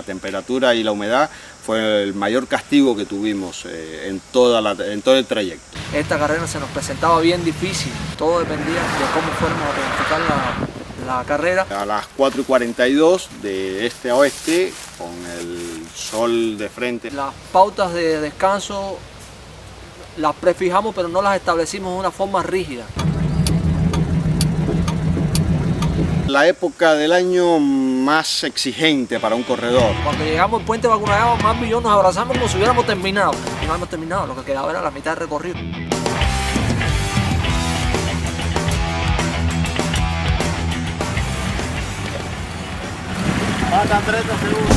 temperatura y la humedad fue el mayor castigo que tuvimos en todo el trayecto. Esta carrera se nos presentaba bien difícil, todo dependía de cómo fuéramos a planificar la carrera. A las 4:42 de este a oeste, con el sol de frente. Las pautas de descanso las prefijamos, pero no las establecimos de una forma rígida. La época del año más exigente para un corredor. Cuando llegamos al puente Bacunayao, Marvin y yo nos abrazamos como si hubiéramos terminado. Y no hemos terminado, lo que quedaba era la mitad del recorrido. Faltan 30 segundos.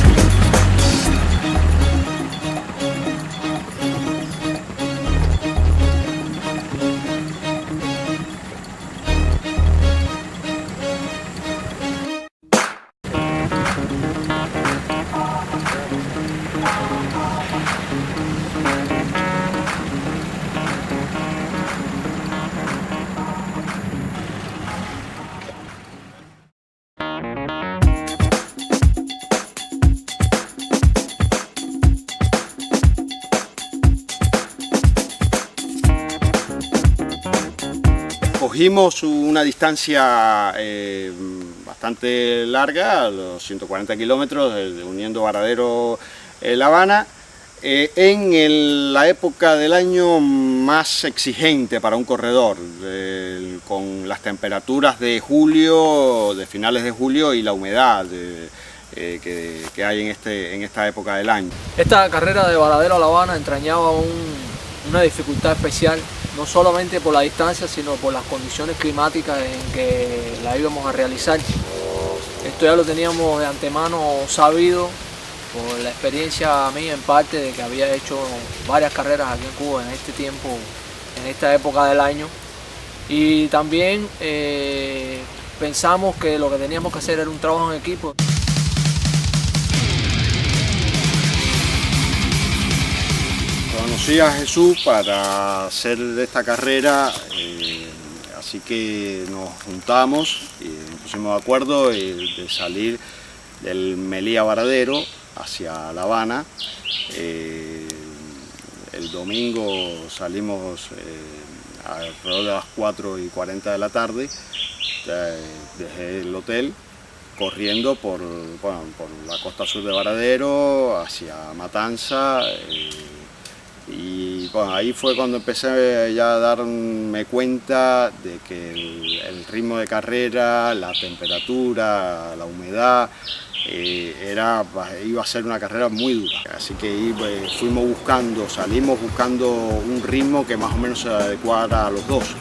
Cogimos una distancia bastante larga, los 140 kilómetros, uniendo Varadero-La Habana, en la época del año más exigente para un corredor, con las temperaturas de julio, de finales de julio, y la humedad que hay en esta época del año. Esta carrera de Varadero a La Habana entrañaba una dificultad especial, no solamente por la distancia, sino por las condiciones climáticas en que la íbamos a realizar. Esto ya lo teníamos de antemano sabido por la experiencia mía en parte de que había hecho varias carreras aquí en Cuba en este tiempo, en esta época del año. Y también pensamos que lo que teníamos que hacer era un trabajo en equipo. Conocí a Jesús para hacer esta carrera, así que nos juntamos y nos pusimos de acuerdo de salir del Melilla Varadero hacia La Habana. El domingo salimos alrededor de las 4:40 de la tarde desde el hotel, corriendo por la costa sur de Varadero hacia Matanza. Y bueno, ahí fue cuando empecé ya a darme cuenta de que el ritmo de carrera, la temperatura, la humedad, iba a ser una carrera muy dura. Así que salimos buscando un ritmo que más o menos se adecuara a los dos.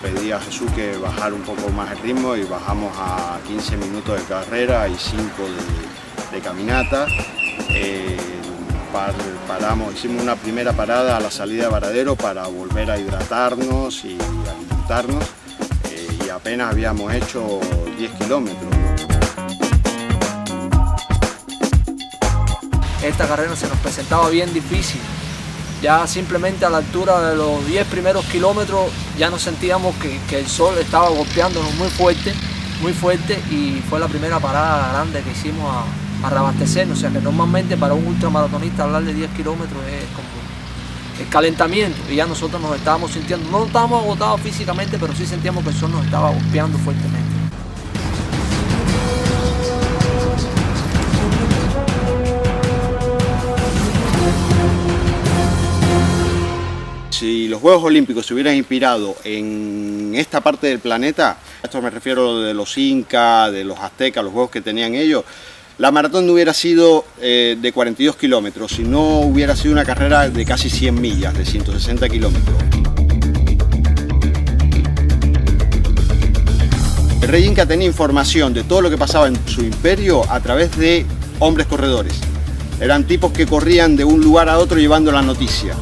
Pedí a Jesús que bajara un poco más el ritmo y bajamos a 15 minutos de carrera y 5 de caminata. Hicimos una primera parada a la salida de Varadero para volver a hidratarnos y alimentarnos, y apenas habíamos hecho 10 kilómetros. Esta carrera se nos presentaba bien difícil. Ya simplemente a la altura de los 10 primeros kilómetros ya nos sentíamos que el sol estaba golpeándonos muy fuerte, y fue la primera parada grande que hicimos a reabastecernos. O sea que normalmente para un ultramaratonista hablar de 10 kilómetros es como el calentamiento, y ya nosotros nos estábamos sintiendo, no estábamos agotados físicamente, pero sí sentíamos que el sol nos estaba golpeando fuertemente. Si los Juegos Olímpicos se hubieran inspirado en esta parte del planeta, a esto me refiero de los incas, de los aztecas, los juegos que tenían ellos, la maratón no hubiera sido de 42 kilómetros, sino hubiera sido una carrera de casi 100 millas, de 160 kilómetros. El rey Inca tenía información de todo lo que pasaba en su imperio a través de hombres corredores. Eran tipos que corrían de un lugar a otro llevando la noticia.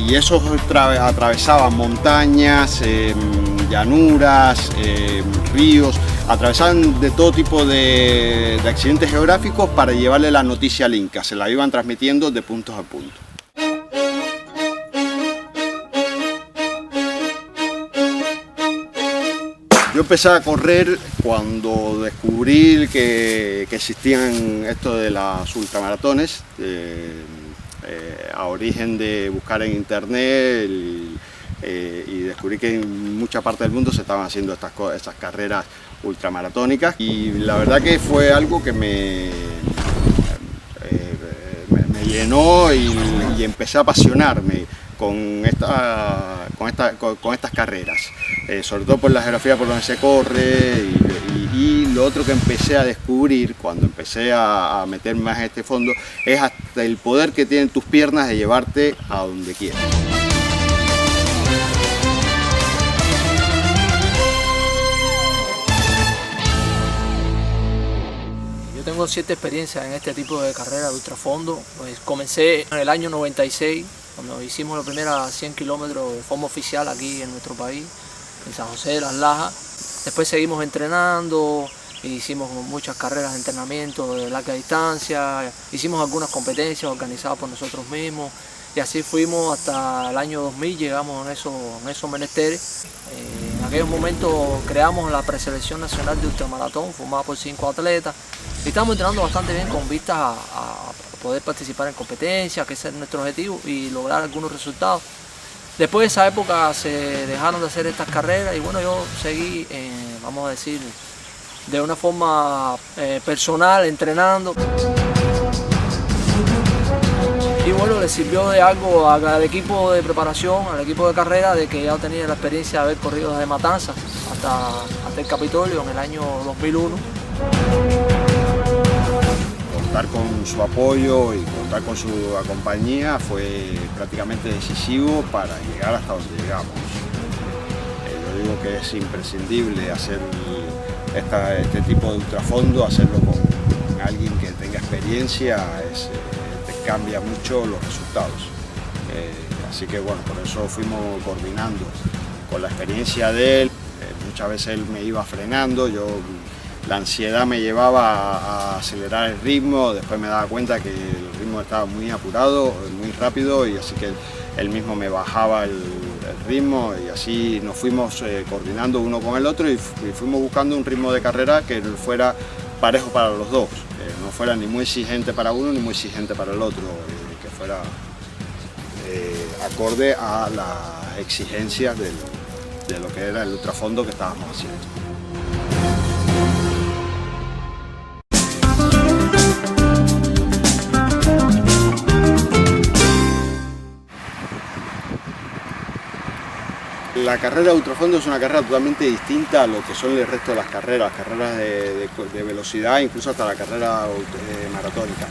Y esos atravesaban montañas, llanuras, ríos, atravesaban de todo tipo de accidentes geográficos para llevarle la noticia al Inca, se la iban transmitiendo de puntos a puntos. Yo empecé a correr cuando descubrí que existían esto de las ultramaratones, a origen de buscar en internet y descubrí que en mucha parte del mundo se estaban haciendo estas carreras ultramaratónicas, y la verdad que fue algo que me llenó y empecé a apasionarme con estas carreras, sobre todo por la geografía por donde se corre, y lo otro que empecé a descubrir cuando empecé a meterme más en este fondo es hasta el poder que tienen tus piernas de llevarte a donde quieras. Yo tengo 7 experiencias en este tipo de carrera de ultrafondo. Pues comencé en el año 96, cuando hicimos la primera 100 kilómetros de forma oficial aquí en nuestro país, en San José de las Lajas. Después seguimos entrenando, hicimos muchas carreras de entrenamiento de larga distancia, hicimos algunas competencias organizadas por nosotros mismos, y así fuimos hasta el año 2000, llegamos en esos menesteres. En aquellos momentos creamos la preselección nacional de ultramaratón, formada por 5 atletas, y estamos entrenando bastante bien con vistas a poder participar en competencias, que ese es nuestro objetivo, y lograr algunos resultados. Después de esa época se dejaron de hacer estas carreras, y bueno, yo seguí, vamos a decir, de una forma personal, entrenando. Y bueno, le sirvió de algo al equipo de preparación, al equipo de carrera, de que ya tenía la experiencia de haber corrido desde Matanzas hasta el Capitolio en el año 2001. Contar con su apoyo y contar con su compañía fue prácticamente decisivo para llegar hasta donde llegamos. Yo digo que es imprescindible hacer este tipo de ultrafondo, hacerlo con alguien que tenga experiencia, te cambia mucho los resultados. Así que bueno, por eso fuimos coordinando con la experiencia de él. Muchas veces él me iba frenando, la ansiedad me llevaba a acelerar el ritmo, después me daba cuenta que el ritmo estaba muy apurado, muy rápido, y así que él mismo me bajaba el ritmo, y así nos fuimos coordinando uno con el otro y fuimos buscando un ritmo de carrera que fuera parejo para los dos, que no fuera ni muy exigente para uno ni muy exigente para el otro, que fuera acorde a las exigencias de lo que era el ultrafondo que estábamos haciendo. La carrera de ultrafondo es una carrera totalmente distinta a lo que son el resto de las carreras de velocidad, incluso hasta la carrera maratónica.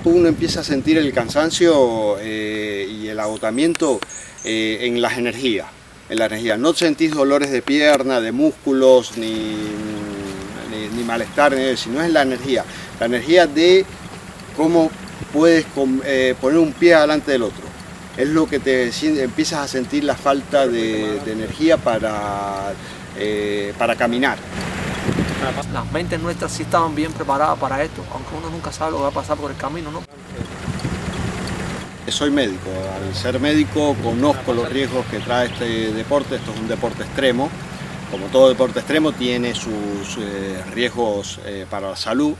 Uno empieza a sentir el cansancio y el agotamiento en las energías. No sentís dolores de pierna, de músculos, ni malestar, sino es la energía de cómo puedes poner un pie delante del otro. Es lo que empiezas a sentir la falta de energía para caminar. Las mentes nuestras sí estaban bien preparadas para esto, aunque uno nunca sabe lo que va a pasar por el camino, ¿no? Soy médico, al ser médico conozco los riesgos que trae este deporte. Esto es un deporte extremo, como todo deporte extremo tiene sus riesgos para la salud.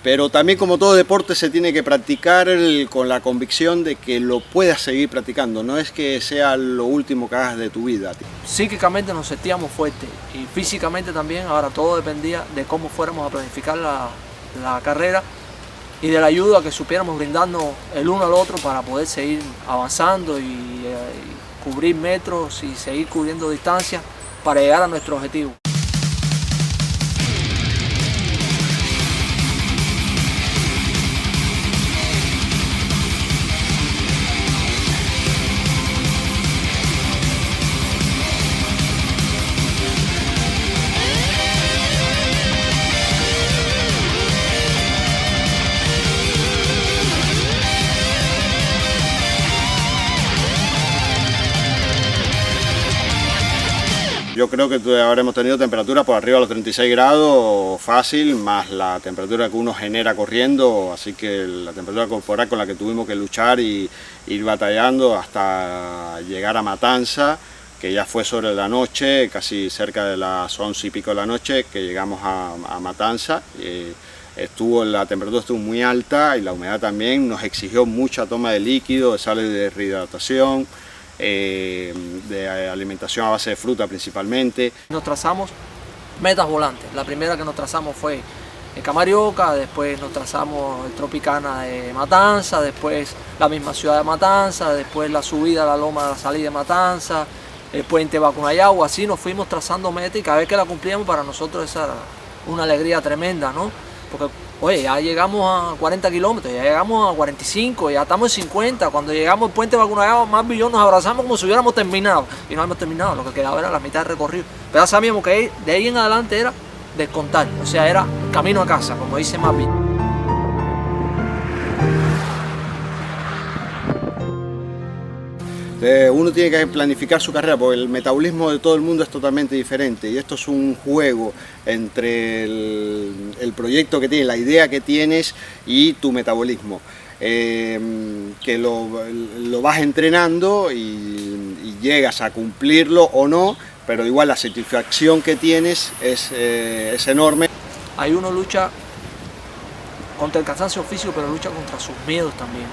Pero también, como todo deporte, se tiene que practicar con la convicción de que lo puedas seguir practicando, no es que sea lo último que hagas de tu vida. Psíquicamente nos sentíamos fuertes y físicamente también. Ahora todo dependía de cómo fuéramos a planificar la carrera y de la ayuda que supiéramos brindarnos el uno al otro para poder seguir avanzando y cubrir metros y seguir cubriendo distancias para llegar a nuestro objetivo. Yo creo que habremos tenido temperatura por arriba de los 36 grados fácil, más la temperatura que uno genera corriendo, así que la temperatura corporal con la que tuvimos que luchar y ir batallando hasta llegar a Matanza, que ya fue sobre la noche, casi cerca de las 11 y pico de la noche, que llegamos a Matanza. La temperatura estuvo muy alta y la humedad también, nos exigió mucha toma de líquido, de sales de rehidratación, de alimentación a base de fruta principalmente. Nos trazamos metas volantes. La primera que nos trazamos fue el Camarioca, después nos trazamos el Tropicana de Matanza, después la misma ciudad de Matanza, después la subida a la loma de la salida de Matanza, el puente Bacunayagua. Así nos fuimos trazando metas y cada vez que la cumplíamos para nosotros esa era una alegría tremenda, ¿no? Porque, oye, ya llegamos a 40 kilómetros, ya llegamos a 45, ya estamos en 50. Cuando llegamos al puente Bacunayagua, más y yo nos abrazamos como si hubiéramos terminado. Y no hemos terminado, lo que quedaba era la mitad del recorrido. Pero ya sabíamos que de ahí en adelante era descontar, o sea, era camino a casa, como dice Mapi. Uno tiene que planificar su carrera porque el metabolismo de todo el mundo es totalmente diferente y esto es un juego entre el proyecto que tienes, la idea que tienes y tu metabolismo. Que lo vas entrenando y llegas a cumplirlo o no, pero igual la satisfacción que tienes es enorme. Ahí uno lucha contra el cansancio físico, pero lucha contra sus miedos también.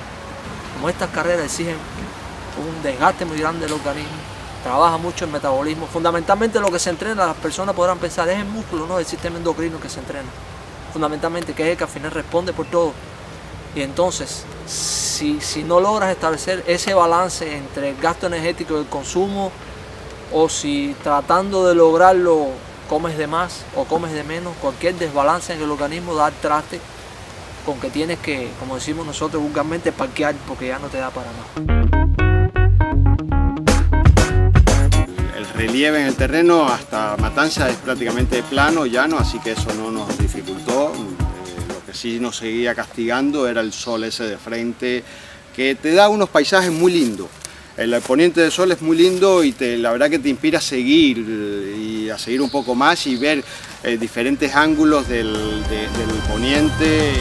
Como estas carreras exigen un desgaste muy grande del organismo, trabaja mucho el metabolismo. Fundamentalmente lo que se entrena, las personas podrán pensar, es el músculo, no el sistema endocrino que se entrena. Fundamentalmente, que es el que al final responde por todo. Y entonces, si no logras establecer ese balance entre el gasto energético y el consumo, o si tratando de lograrlo comes de más o comes de menos, cualquier desbalance en el organismo da traste con que tienes que, como decimos nosotros vulgarmente, parquear porque ya no te da para más. El relieve en el terreno hasta Matanza es prácticamente plano, llano, así que eso no nos dificultó. Lo que sí nos seguía castigando era el sol ese de frente, que te da unos paisajes muy lindos. El poniente del sol es muy lindo y la verdad que te inspira a seguir un poco más y ver diferentes ángulos del poniente.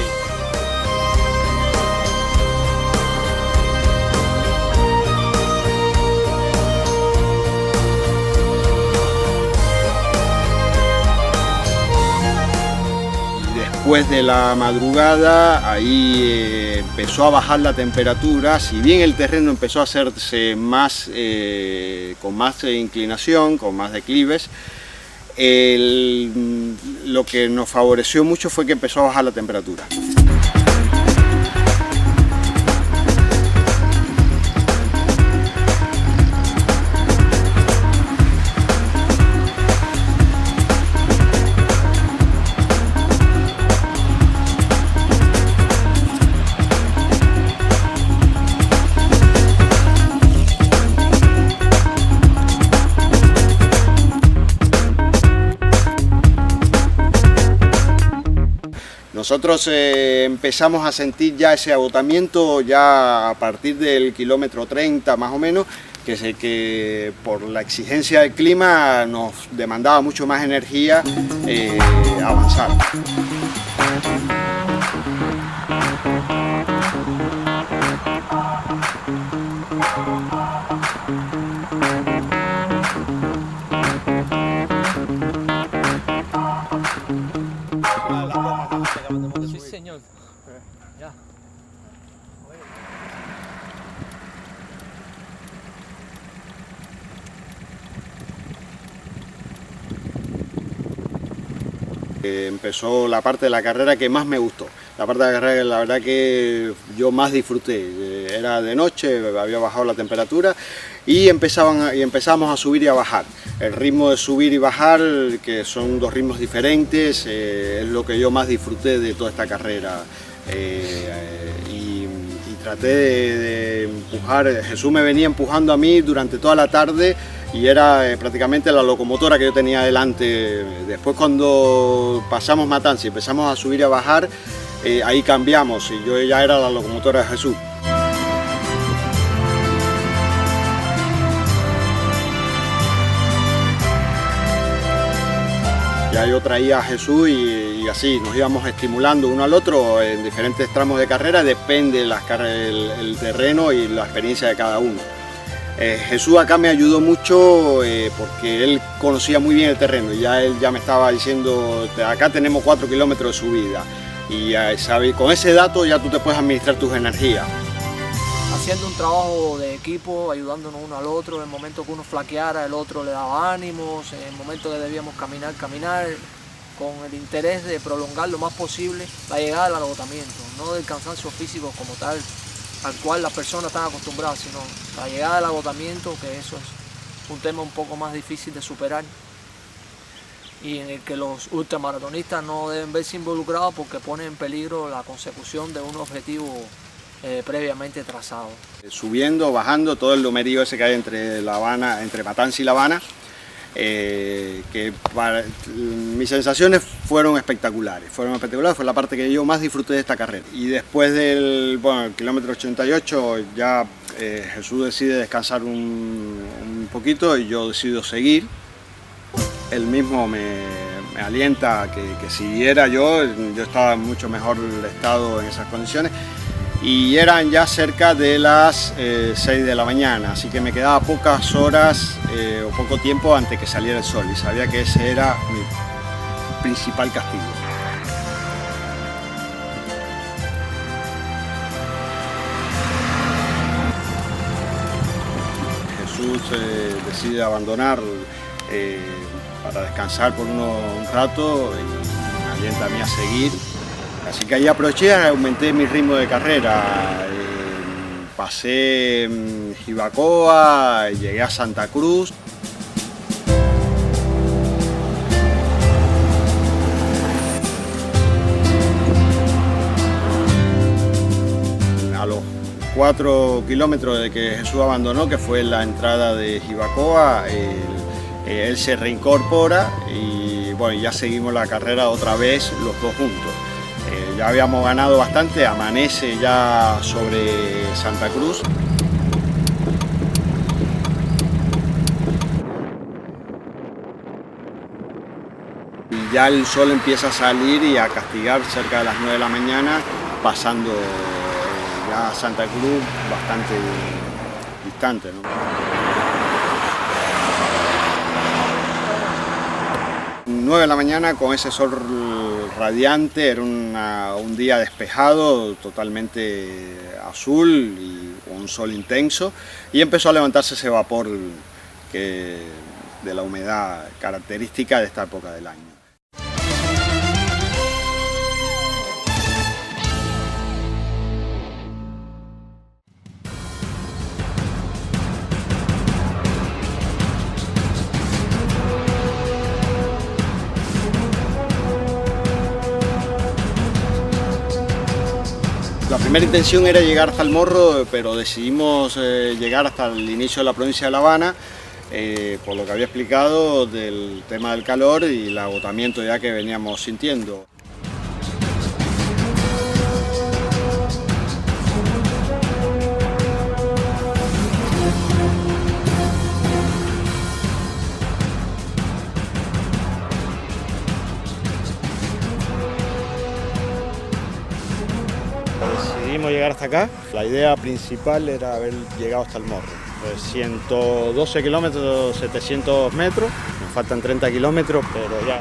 Después de la madrugada, ahí empezó a bajar la temperatura, si bien el terreno empezó a hacerse más, con más inclinación, con más declives, lo que nos favoreció mucho fue que empezó a bajar la temperatura. Nosotros empezamos a sentir ya ese agotamiento ya a partir del kilómetro 30 más o menos, que por la exigencia del clima nos demandaba mucho más energía avanzar. Sí, señor. Ya. Empezó la parte de la carrera que más me gustó. La parte de la carrera, la verdad que yo más disfruté. Era de noche, había bajado la temperatura y empezamos a subir y a bajar. El ritmo de subir y bajar, que son dos ritmos diferentes, es lo que yo más disfruté de toda esta carrera. Y traté de empujar. Jesús me venía empujando a mí durante toda la tarde y era prácticamente la locomotora que yo tenía delante. Después, cuando pasamos Matanza y empezamos a subir y a bajar, ahí cambiamos y yo ya era la locomotora de Jesús. Ya yo traía a Jesús y así nos íbamos estimulando uno al otro en diferentes tramos de carrera, depende el terreno y la experiencia de cada uno. Jesús acá me ayudó mucho porque él conocía muy bien el terreno, él ya me estaba diciendo, acá tenemos 4 kilómetros de subida y con ese dato ya tú te puedes administrar tus energías. Haciendo un trabajo de equipo, ayudándonos uno al otro, en el momento que uno flaqueara el otro le daba ánimos, en el momento que debíamos caminar, con el interés de prolongar lo más posible la llegada del agotamiento, no del cansancio físico como tal, al cual las personas están acostumbradas, sino la llegada del agotamiento, que eso es un tema un poco más difícil de superar y en el que los ultramaratonistas no deben verse involucrados porque pone en peligro la consecución de un objetivo previamente trazado. Subiendo, bajando, todo el lomerío ese que hay entre La Habana, entre Matanzas y La Habana, mis sensaciones fueron espectaculares, fue la parte que yo más disfruté de esta carrera. Y después del el kilómetro 88 ya Jesús decide descansar un poquito y yo decido seguir. Él mismo me alienta a que siguiera yo estaba en mucho mejor estado en esas condiciones. Y eran ya cerca de las 6 de la mañana, así que me quedaba pocas horas o poco tiempo antes que saliera el sol y sabía que ese era mi principal castigo. Jesús decide abandonar para descansar por un rato y me alienta a mí a seguir. Así que ahí aproveché, aumenté mi ritmo de carrera, pasé Jibacoa, llegué a Santa Cruz. A los 4 kilómetros de que Jesús abandonó, que fue la entrada de Jibacoa, él se reincorpora y bueno, ya seguimos la carrera otra vez los dos juntos. Ya habíamos ganado bastante, amanece ya sobre Santa Cruz. Y ya el sol empieza a salir y a castigar cerca de las 9 de la mañana, pasando ya Santa Cruz bastante distante, ¿no? 9 de la mañana con ese sol radiante, era un día despejado, totalmente azul y un sol intenso y empezó a levantarse ese vapor de la humedad característica de esta época del año. La primera intención era llegar hasta el Morro, pero decidimos llegar hasta el inicio de la provincia de La Habana, por lo que había explicado del tema del calor y el agotamiento ya que veníamos sintiendo. Decidimos llegar hasta acá. La idea principal era haber llegado hasta el Morro. 112 kilómetros, 700 metros, nos faltan 30 kilómetros, pero ya